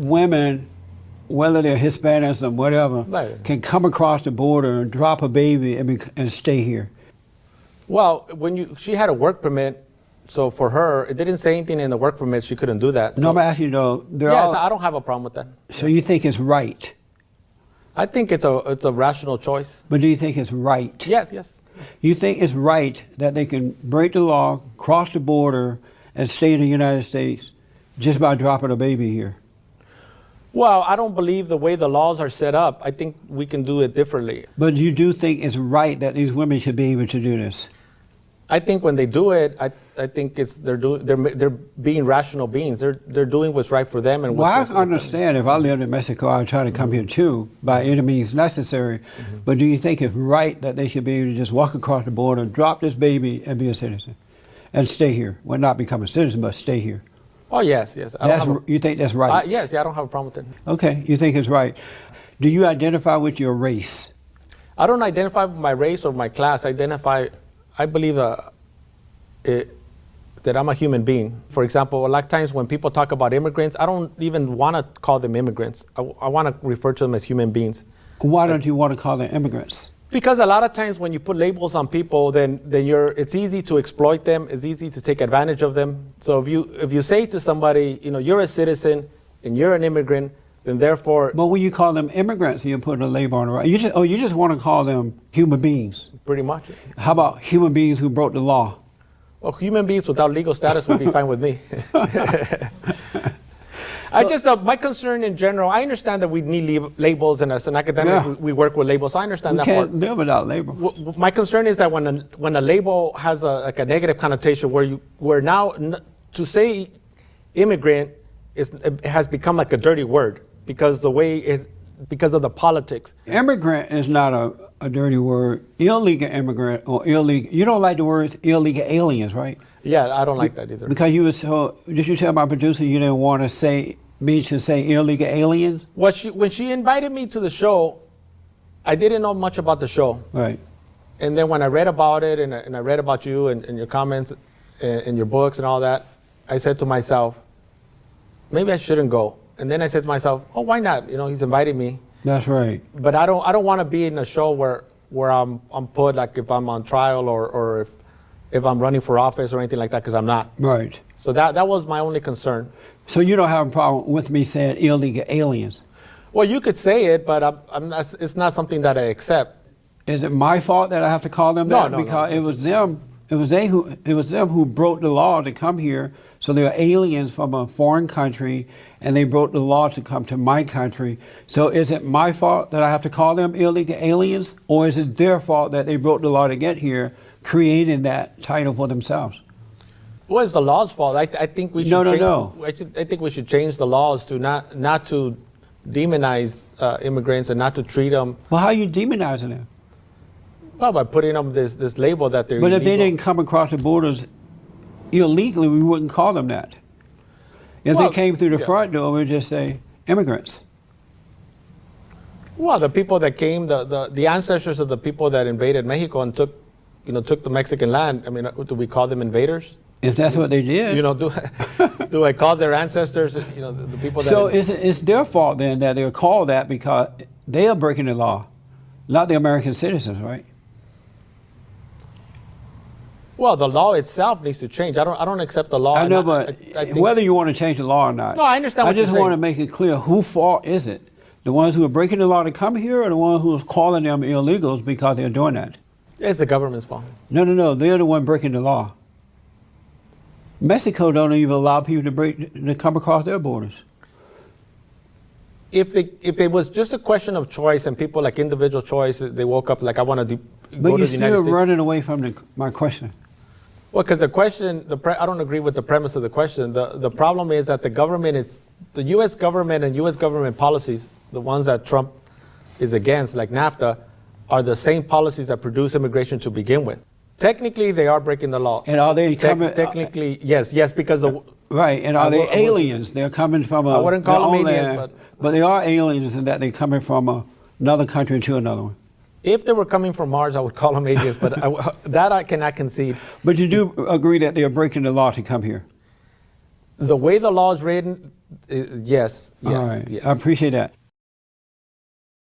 women, whether they're Hispanics or whatever, Right. can come across the border and drop a baby and stay here? Well, she had a work permit, so for her, it didn't say anything in the work permit she couldn't do that. No, So, I'm asking you though. yes, I don't have a problem with that. So you think it's right? I think it's a rational choice. But do you think it's right? Yes, yes. You think it's right that they can break the law, cross the border, and stay in the United States just by dropping a baby here? Well, I don't believe the way the laws are set up. I think we can do it differently. But you do think it's right that these women should be able to do this? I think when they do it, I think they're being rational beings. They're doing what's right for them and Well, I what's right for understand if I lived in Mexico, I'd try to come here too, by any means necessary. But do you think it's right that they should be able to just walk across the border, drop this baby, and be a citizen? And stay here? Well, not become a citizen, but stay here. Oh, yes, yes. You think that's right? Yes, yeah, I don't have a problem with it. Okay, you think it's right. Do you identify with your race? I don't identify with my race or my class. I believe that I'm a human being. For example, a lot of times when people talk about immigrants, I don't even want to call them immigrants. I want to refer to them as human beings. Why don't you want to call them immigrants? Because a lot of times when you put labels on people, then it's easy to exploit them. It's easy to take advantage of them. So if you say to somebody, you're a citizen and you're an immigrant, then therefore. But when you call them immigrants, you put a label on it, right? You just want to call them human beings. Pretty much. How about human beings who broke the law? Well, human beings without legal status would be fine with me. My concern in general, I understand that we need labels, and as an academic, we work with labels. So I understand that part. We can't live without labels. My concern is that when a label has a negative connotation, where now to say immigrant it has become like a dirty word because of the politics. Immigrant is not a dirty word. Illegal immigrant or illegal. You don't like the words illegal aliens, right? Yeah, I don't like that either. Because did you tell my producer you didn't want to say illegal aliens? Well, when she invited me to the show, I didn't know much about the show. Right. And then when I read about it and I read about you and your comments and your books and all that, I said to myself, maybe I shouldn't go. And then I said to myself, oh, why not? He's invited me. That's right. But I don't want to be in a show where I'm put, like if I'm on trial or if I'm running for office or anything like that, because I'm not. Right. So that was my only concern. So you don't have a problem with me saying illegal aliens? Well, you could say it, but it's not something that I accept. Is it my fault that I have to call them that? No, because it was them. It was them who broke the law to come here. So they are aliens from a foreign country, and they broke the law to come to my country. So is it my fault that I have to call them illegal aliens, or is it their fault that they broke the law to get here, creating that title for themselves? Well, it's the law's fault. I think we should I think we should change the laws to not to demonize immigrants and not to treat them. Well, how are you demonizing them? Well, by putting them this label that they're But if illegal. they didn't come across the borders illegally, we wouldn't call them that. If they came through the front door, we'd just say immigrants. Well, the people that came, the ancestors of the people that invaded Mexico and took the Mexican land. I mean, do we call them invaders? If that's what they did. Do I call their ancestors, the people that... So it's their fault then that they're called that because they are breaking the law, not the American citizens, right? Well, the law itself needs to change. I don't accept the law. I know, but I think whether you want to change the law or not. No, I understand what I just you're want to saying. make it clear, whose fault is it? The ones who are breaking the law to come here, or the ones who are calling them illegals because they're doing that? It's the government's fault. No. They're the one breaking the law. Mexico don't even allow people to come across their borders. If it was just a question of choice and people like individual choice, they woke up like, I want to go to the United States. But you're still running away from my question. Well, because the question, I don't agree with the premise of the question. The problem is that the U.S. government and U.S. government policies, the ones that Trump is against, like NAFTA, are the same policies that produce immigration to begin with. Technically, they are breaking the law. And are they coming? Technically, yes, because right. And are they aliens? They're coming from I wouldn't call them aliens, but they are aliens in that they're coming from another country to another one. If they were coming from Mars, I would call them aliens, but that I cannot concede. But you do agree that they are breaking the law to come here? The way the law is written, Yes, All yes, right. yes. I appreciate that.